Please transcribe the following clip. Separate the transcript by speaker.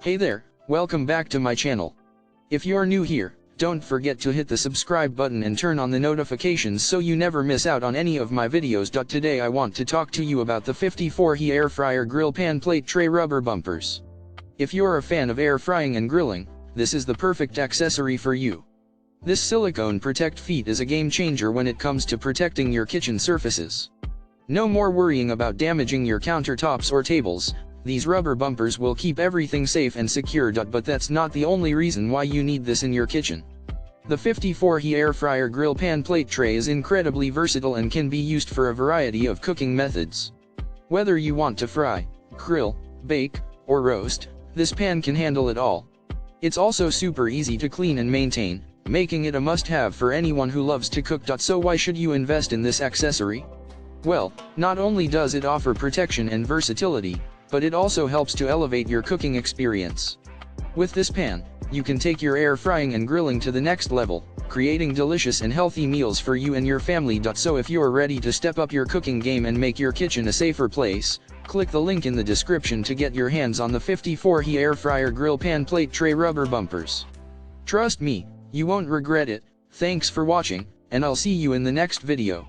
Speaker 1: Hey there, welcome back to my channel. If you're new here, don't forget to hit the subscribe button and turn on the notifications so you never miss out on any of my videos. Today I want to talk to you about the 54He air fryer grill pan plate tray rubber bumpers. If you're a fan of air frying and grilling, this is the perfect accessory for you. This silicone protect feet is a game changer when it comes to protecting your kitchen surfaces. No more worrying about damaging your countertops or tables. These rubber bumpers will keep everything safe and secure. But that's not the only reason why you need this in your kitchen. The 54He air fryer grill pan plate tray is incredibly versatile and can be used for a variety of cooking methods. Whether you want to fry, grill, bake, or roast, this pan can handle it all. It's also super easy to clean and maintain, making it a must-have for anyone who loves to cook. So why should you invest in this accessory? Well, not only does it offer protection and versatility, but it also helps to elevate your cooking experience. With this pan, you can take your air frying and grilling to the next level, creating delicious and healthy meals for you and your family. So if you're ready to step up your cooking game and make your kitchen a safer place, click the link in the description to get your hands on the 54He air fryer grill pan plate tray rubber bumpers. Trust me, you won't regret it. Thanks for watching, and I'll see you in the next video.